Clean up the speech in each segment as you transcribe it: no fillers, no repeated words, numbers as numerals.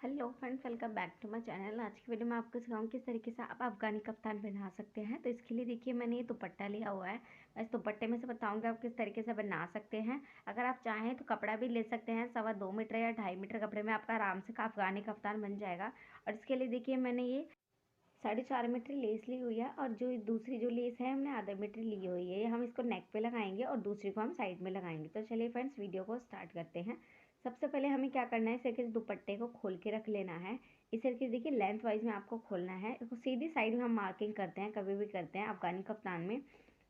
Hello friends, welcome back to my channel. आज की video में आपको सिखाऊंगी किस तरीके से आप अफगानी कफ्तान बना सकते हैं। तो इसके लिए देखिए मैंने ये दुपट्टा लिया हुआ है। मैं इस दुपट्टे में से बताऊंगी आप किस तरीके से बना सकते हैं। अगर आप चाहें तो कपड़ा भी ले सकते हैं, 2.25 मीटर या 2.5 मीटर कपड़े में आपका आराम से अफगानी कफ्तान बन जाएगा। और इसके लिए देखिए मैंने ये 4.5 मीटर लेस ली हुई है और जो दूसरी जो लेस है हमने आधा मीटर ली हुई है। ये हम इसको नेक पे लगाएंगे और दूसरी को हम साइड में लगाएंगे। तो चलिए फ्रेंड्स वीडियो को स्टार्ट करते हैं। सबसे पहले हमें क्या करना है, इस दुपट्टे को खोल के रख लेना है। इस तरीके देखिए लेंथ वाइज में आपको खोलना है। इसको सीधी साइड में हम मार्किंग करते हैं, कभी भी करते हैं अफगानी कफ्तान में।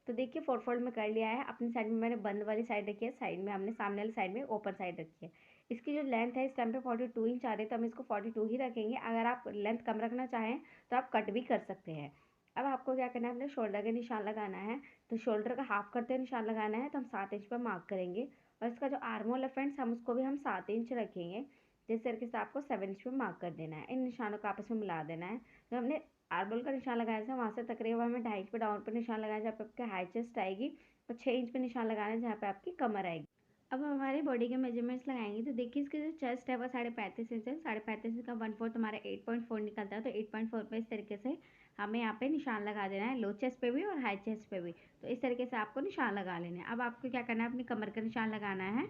तो देखिए 4 फोल्ड में कर लिया है। अपनी साइड में मैंने बंद वाली साइड रखी है, साइड में हमने सामने वाली साइड में ओपन साइड रखी है। इसकी जो लेंथ है इस टाइम पे 42 इंच आ रही है, तो हम इसको 42 ही रखेंगे। अगर आप लेंथ कम रखना चाहें तो आप कट भी कर सकते हैं। अब आपको क्या करना है, अपने शोल्डर का निशान लगाना है। तो शोल्डर का हाफ करते हुए निशान लगाना है, तो हम 7 इंच पर मार्क करेंगे। और इसका जो आर्म होल है फ्रेंड्स, हम उसको भी हम 7 इंच रखेंगे। जिस तरीके से आपको 7 इंच पे मार्क कर देना है। इन निशानों को आपस में मिला देना है। तो हमने आर्म होल का निशान लगाया था, वहाँ से तकरीबन हमें 2.5 इंच पे डाउन पर निशान लगाया, जहाँ पे आपकी हाई चेस्ट आएगी। और 6 इंच पे निशान लगाना है, जहाँ पे आपकी कमर आएगी। अब हम हमारे बॉडी के मेजरमेंट्स लगाएंगे। तो देखिए इसकी जो चेस्ट है वो 35.5 इंच है। 35.5 का 1/4 हमारा 8.4 निकलता है। तो 8.4 पे इस तरीके से हमें यहाँ पे निशान लगा देना है, लो चेस्ट पे भी और हाई चेस्ट पे भी। तो इस तरीके से आपको निशान लगा लेना है। अब आपको क्या करना है, अपनी कमर का निशान लगाना है।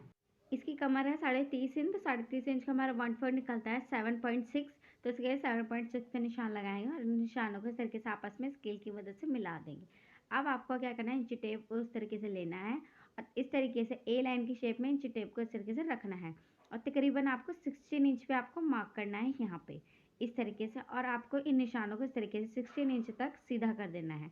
इसकी कमर है 30.5 इंच, तो 30.5 इंच का हमारा 1/4 निकलता है 7.6। तो इसके 7.6 पे निशान लगाएंगे और निशानों को इस तरीके से आपस में स्केल की मदद से मिला देंगे। अब आपको क्या करना है, इंची टेप को इस तरीके से लेना है और इस तरीके से ए लाइन की शेप में इंची टेप को इस तरीके से रखना है। और तकरीबन आपको 16 इंच पे आपको मार्क करना है यहाँ पे इस तरीके से। और आपको इन निशानों को इस तरीके से 16 इंच तक सीधा कर देना है।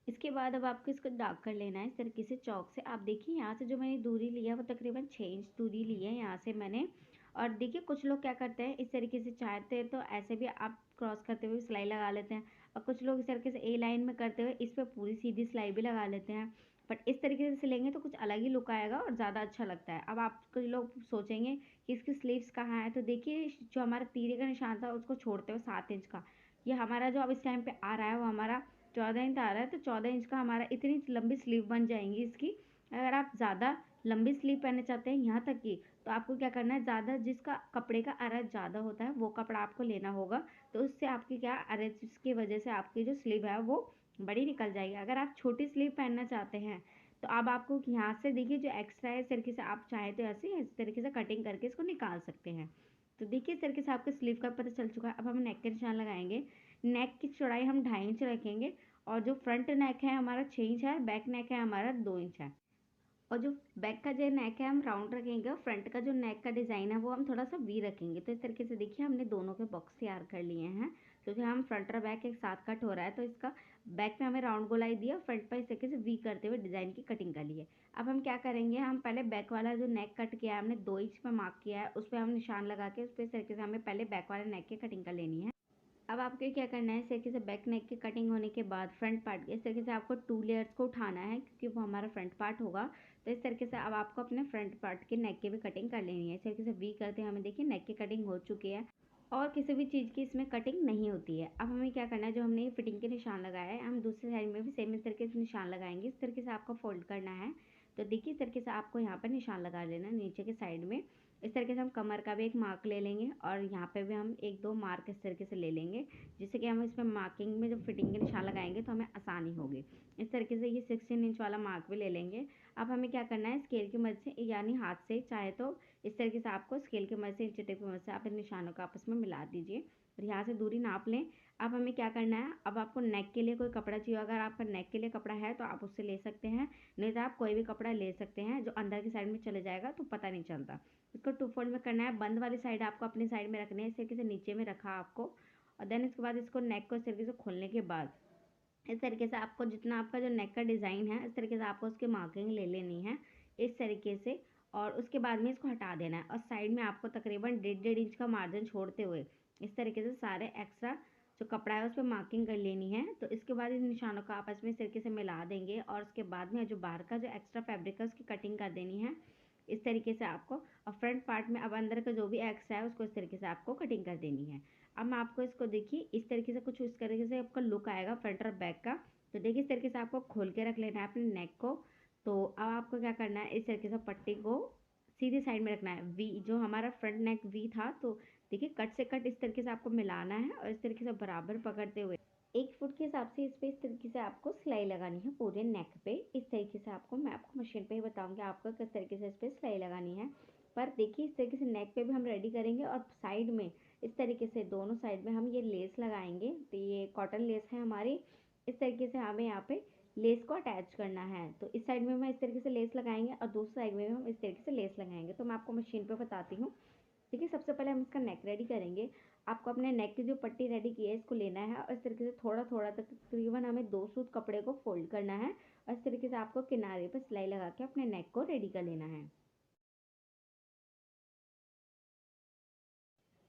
इसके बाद अब आपको इसको दाग कर लेना है इस तरीके से चौक से। आप देखिए यहाँ से जो मैंने दूरी ली है वो तकरीबन 6 इंच दूरी ली है यहाँ से मैंने। और देखिए कुछ लोग क्या करते हैं, इस तरीके से चाहते हैं तो ऐसे भी आप क्रॉस करते हुए सिलाई लगा लेते हैं। और कुछ लोग इस तरीके से ए लाइन में करते हुए इस पर पूरी सीधी सिलाई भी लगा लेते हैं। बट इस तरीके से सिलेंगे तो कुछ अलग ही लुक आएगा और ज़्यादा अच्छा लगता है। अब आप कुछ लोग सोचेंगे कि इसकी स्लीव्स कहाँ है, तो देखिए जो हमारा तीरे का निशान था उसको छोड़ते हुए 7 इंच का ये हमारा जो अब इस टाइम पे आ रहा है वो हमारा 14 इंच आ रहा है। तो 14 इंच का हमारा इतनी लंबी स्लीव बन जाएंगी इसकी। अगर आप ज़्यादा लंबी स्लीव पहनना चाहते हैं यहाँ तक की, तो आपको क्या करना है, ज़्यादा जिसका कपड़े का अरज ज़्यादा होता है वो कपड़ा आपको लेना होगा। तो उससे आपकी क्या अरज की वजह से आपकी जो स्लीव है वो बड़ी निकल जाएगी। अगर आप छोटी स्लीव पहनना चाहते हैं तो अब आपको यहाँ से देखिए जो एक्स्ट्रा है इस तरीके से आप चाहे तो ऐसे इस तरीके से कटिंग करके इसको निकाल सकते हैं। तो देखिए इस तरीके से आपके स्लीव का पता चल चुका है। अब हम नेक के निशान लगाएंगे। नेक की चौड़ाई हम 2.5 इंच रखेंगे। और जो फ्रंट नेक है हमारा 6 इंच है, बैक नेक है हमारा 2 इंच है। और जो बैक का जो नेक है हम राउंड रखेंगे और फ्रंट का जो नेक का डिज़ाइन है वो हम थोड़ा सा वी रखेंगे। तो इस तरीके से देखिए हमने दोनों के बॉक्स तैयार कर लिए हैं, क्योंकि हम फ्रंट और बैक एक साथ कट हो रहा है। तो इसका बैक में हमें राउंड गोलाई दिया, फ्रंट पर इस तरीके से वी करते हुए डिज़ाइन की कटिंग कर ली है। अब हम क्या करेंगे, हम पहले बैक वाला जो नेक कट किया है हमने 2 इंच पर मार्क किया है, उस पर हम निशान लगा के उस पर इस तरीके से हमें पहले बैक वाले नेक की कटिंग कर लेनी है। अब आपको क्या करना है, इस तरीके से बैक नेक की कटिंग होने के बाद फ्रंट पार्ट के इस तरीके से आपको 2 लेयर्स को उठाना है, क्योंकि वो हमारा फ्रंट पार्ट होगा। तो इस तरीके से अब आपको अपने फ्रंट पार्ट के नेक की भी कटिंग कर लेनी है। इस तरीके से वी करते हैं, हमें देखिए नेक की कटिंग हो चुकी है और किसी भी चीज़ की इसमें कटिंग नहीं होती है। अब हमें क्या करना है, जो हमने ये फिटिंग के निशान लगाया है हम दूसरी साइड में भी सेम इस तरीके से निशान लगाएंगे। इस तरीके से आपको फोल्ड करना है। तो देखिए इस तरीके से आपको यहाँ पर निशान लगा लेना है नीचे के साइड में। इस तरीके से हम कमर का भी एक मार्क ले लेंगे और यहाँ पे भी हम 1-2 मार्क इस तरीके से ले लेंगे, जिससे कि हम इसमें मार्किंग में जब फिटिंग के निशान लगाएंगे तो हमें आसानी होगी। इस तरीके से ये 16 इंच वाला मार्क भी ले लेंगे। अब हमें क्या करना है, स्केल की मदद से यानी हाथ से चाहे तो इस तरीके से आपको स्केल की मदद से इंची टेप की मदद से आप इन निशानों को आपस में मिला दीजिए और यहाँ से दूरी नाप लें। अब हमें क्या करना है, अब आपको नेक के लिए कोई कपड़ा चाहिए, अगर आपका नेक के लिए कपड़ा है तो आप उससे ले सकते हैं, नहीं तो आप कोई भी कपड़ा ले सकते हैं जो अंदर की साइड में चले जाएगा तो पता नहीं चलता। इसको 2 फोल्ड में करना है। बंद वाली साइड आपको अपनी साइड में रखनी है, इस तरीके से नीचे में रखा आपको। और देन इसके बाद इसको नेक को इस तरीके से खोलने के बाद इस तरीके से आपको जितना आपका जो नेक का डिज़ाइन है इस तरीके से आपको उसकी मार्किंग ले लेनी है इस तरीके से। और उसके बाद में इसको हटा देना है और साइड में आपको तकरीबन 1.5 इंच का मार्जिन छोड़ते हुए इस तरीके से सारे एक्स्ट्रा जो कपड़ा है उस पर मार्किंग कर लेनी है। तो इसके बाद इन निशानों को आपस में इस तरीके से मिला देंगे और उसके बाद में जो बाहर का जो एक्स्ट्रा फैब्रिक है उसकी कटिंग कर देनी है इस तरीके से आपको। और फ्रंट पार्ट में अब अंदर का जो भी एक्स्ट्रा है उसको इस तरीके से आपको कटिंग कर देनी है। अब मैं आपको इसको देखिए इस तरीके से कुछ इस तरीके से आपका लुक आएगा फ्रंट और बैक का। तो देखिए इस तरीके से आपको खोल के रख लेना है अपने नेक को। तो अब आपको क्या करना है, इस तरीके से पट्टी को सीधी साइड में रखना है। वी जो हमारा फ्रंट नेक वी था, तो देखिए कट से कट इस तरीके से आपको मिलाना है और इस तरीके से बराबर पकड़ते हुए 1 फुट के हिसाब से इस पे इस तरीके से आपको सिलाई लगानी है पूरे नेक पे। इस तरीके से मैं आपको मशीन पे ही बताऊंगी आपको किस तरीके से इस पे सिलाई लगानी है। पर देखिए इस तरीके से नेक पे भी हम रेडी करेंगे और साइड में इस तरीके से दोनों साइड में हम ये लेस लगाएंगे। तो ये कॉटन लेस है हमारी। इस तरीके से हमें यहाँ पे लेस को अटैच करना है। तो इस साइड में हम इस तरीके से लेस लगाएंगे और दूसरी साइड में हम इस तरीके से लेस लगाएंगे। तो मैं आपको मशीन पे बताती हूँ। देखिए सबसे पहले हम इसका नेक रेडी करेंगे। आपको अपने नेक की जो पट्टी रेडी की है इसको लेना है और इस तरीके से थोड़ा थोड़ा तक तकरीबन हमें 2 सूत कपड़े को फोल्ड करना है और इस तरीके से आपको किनारे पर सिलाई लगा के अपने नेक को रेडी कर लेना है।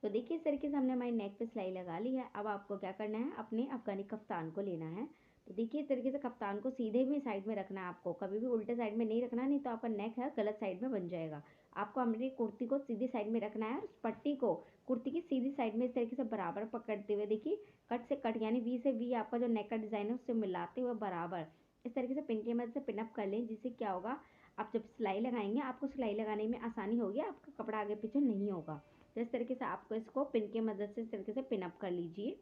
तो देखिए इस तरीके से हमने हमारी नेक पे सिलाई लगा ली है। अब आपको क्या करना है, अपने अफगानी कफ्तान को लेना है। तो देखिए इस तरीके से कप्तान को सीधे भी साइड में रखना है आपको, कभी भी उल्टे साइड में नहीं रखना, नहीं तो आपका नेक है गलत साइड में बन जाएगा। आपको अपनी कुर्ती को सीधी साइड में रखना है और उस पट्टी को कुर्ती की सीधी साइड में इस तरीके से बराबर पकड़ते हुए देखिए कट से कट यानी वी से वी आपका जो नेक का डिज़ाइन है उससे मिलाते हुए बराबर इस तरीके से पिन की मदद से पिनअप कर लें। जिससे क्या होगा, आप जब सिलाई लगाएंगे आपको सिलाई लगाने में आसानी होगी, आपका कपड़ा आगे पीछे नहीं होगा। तो इस तरीके से आपको इसको पिन की मदद से इस तरीके से पिन अप कर लीजिए।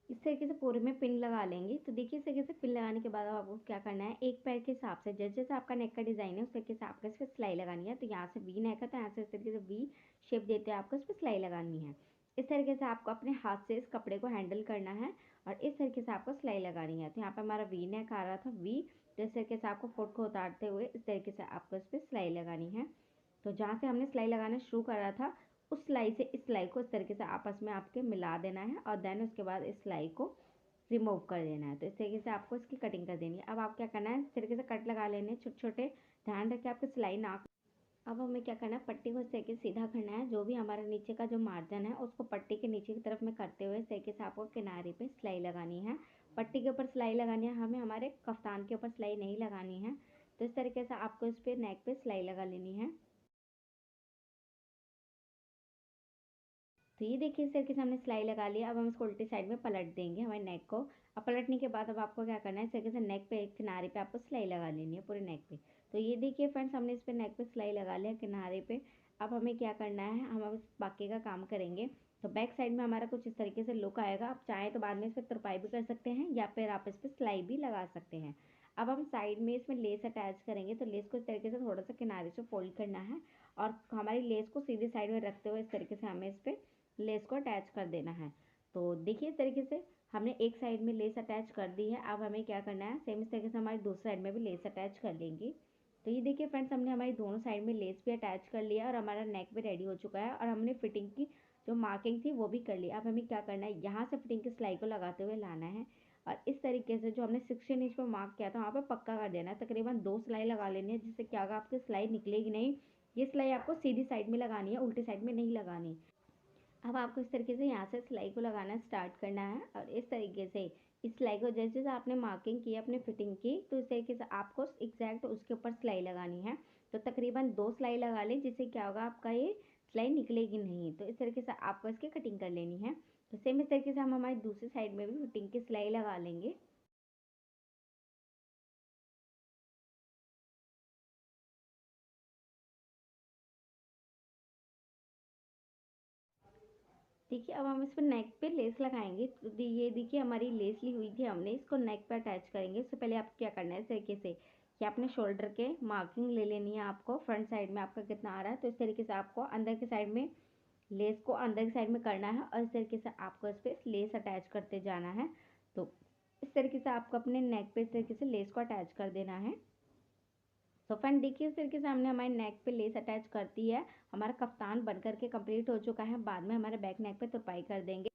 इस तरीके से पूरे में पिन लगा लेंगे। तो देखिए इस तरीके से पिन लगाने के बाद अब आपको क्या करना है, एक पैर के हिसाब से जैसे जैसे आपका नेक का डिज़ाइन है उस तरीके से आपको इस पर सिलाई लगानी है। तो यहाँ से वी नेक है तो यहाँ से इस तरीके से वी शेप देते हैं आपको इस पर सिलाई लगानी है। इस तरीके से आपको अपने हाथ से इस कपड़े को हैंडल करना है और इस तरीके से आपको सिलाई लगानी है। तो यहाँ पर हमारा वी नेक आ रहा था वी, तो इस तरीके से आपको फोट को उतारते हुए इस तरीके से आपको इस पर सिलाई लगानी है। तो जहाँ से हमने सिलाई लगाना शुरू करा था उस सिलाई से इस सिलाई को इस तरीके से आपस में आपके मिला देना है और देन उसके बाद इस सिलाई को रिमूव कर देना है। तो इस तरीके से आपको इसकी कटिंग कर देनी है। अब आप क्या करना है, इस तरीके से कट लगा लेने छोटे छोटे, ध्यान रखें आपकी सिलाई ना। अब हमें क्या करना है, पट्टी को इस तरीके से सीधा करना है। जो भी हमारा नीचे का जो मार्जिन है उसको पट्टी के नीचे की तरफ में करते हुए इस तरीके से आपको किनारे पे सिलाई लगानी है। पट्टी के ऊपर सिलाई लगानी है, हमें हमारे कफ्तान के ऊपर सिलाई नहीं लगानी है। तो इस तरीके से आपको इस पर नेक पे सिलाई लगा लेनी है। तो ये देखिए इस तरीके से हमने सिलाई लगा लिया। अब हम इसको उल्टी साइड में पलट देंगे हमारे नेक को। अब पलटने के बाद अब आपको क्या करना है, इस तरीके से नेक पे एक किनारे पे आपको सिलाई लगा लेनी है पूरे नेक पे। तो ये देखिए फ्रेंड्स हमने इस पे नेक पे सिलाई लगा लिया किनारे पे। अब हमें क्या करना है, हम अब इस बाकी का काम करेंगे। तो बैक साइड में हमारा कुछ इस तरीके से लुक आएगा। आप चाहें तो बाद में इस पर तुरपाई भी कर सकते हैं या फिर आप इस पर सिलाई भी लगा सकते हैं। अब हम साइड में इसमें लेस अटैच करेंगे। तो लेस को इस तरीके से थोड़ा सा किनारे से फोल्ड करना है और हमारी लेस को सीधी साइड में रखते हुए इस तरीके से हमें इस पर लेस को अटैच कर देना है। तो देखिए इस तरीके से हमने एक साइड में लेस अटैच कर दी है। अब हमें क्या करना है, सेम इस तरीके से हमारी दूसरी साइड में भी लेस अटैच कर लेंगे। तो ये देखिए फ्रेंड्स हमने हमारी दोनों साइड में लेस भी अटैच कर लिया और हमारा नेक भी रेडी हो चुका है और हमने फिटिंग की जो मार्किंग थी वो भी कर ली। अब हमें क्या करना है, यहाँ से फिटिंग की सिलाई को लगाते हुए लाना है और इस तरीके से जो हमने 16 इंच पर मार्क किया था वहाँ पर पक्का कर देना है। तकरीबन 2 सिलाई लगा लेनी है, जिससे क्या होगा आपकी सिलाई निकलेगी नहीं। ये सिलाई आपको सीधी साइड में लगानी है, उल्टी साइड में नहीं लगानी। अब आपको इस तरीके से यहाँ से सिलाई को लगाना स्टार्ट करना है और इस तरीके से इस सिलाई को जैसे जैसे आपने मार्किंग की अपने फिटिंग की, तो इस तरीके से आपको एग्जैक्ट उसके ऊपर सिलाई लगानी है। तो तकरीबन 2 सिलाई लगा लें, जिससे क्या होगा आपका ये सिलाई निकलेगी नहीं। तो इस तरीके से आपको इसकी कटिंग कर लेनी है। तो सेम इस तरीके से हम हमारी दूसरी साइड में भी फिटिंग की सिलाई लगा लेंगे। देखिए अब हम इस पर नेक पे लेस लगाएंगे। तो ये देखिए हमारी लेस ली हुई थी, हमने इसको नेक पे अटैच करेंगे। उससे पहले आपको क्या करना है, इस तरीके से कि आपने शोल्डर के मार्किंग ले लेनी है। आपको फ्रंट साइड में आपका कितना आ रहा है, तो इस तरीके से आपको अंदर की साइड में लेस को अंदर की साइड में करना है और इस तरीके से आपको इस पर लेस अटैच करते जाना है। तो इस तरीके से आपको अपने नेक पे इस तरीके से लेस को अटैच कर देना है। तो फ्रेंड देखिए इस तरीके से हमने हमारे नेक पे लेस अटैच कर दी है। हमारा कफ्तान बन करके कंप्लीट हो चुका है। बाद में हमारे बैक नेक पे तुरपाई कर देंगे।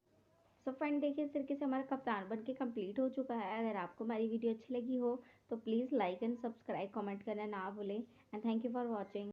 सो फ्रेंड देखिए इस तरीके से हमारा कप्तान बन के कंप्लीट हो चुका है। अगर आपको हमारी वीडियो अच्छी लगी हो तो please like and subscribe comment करना ना भूलें। And thank you for watching.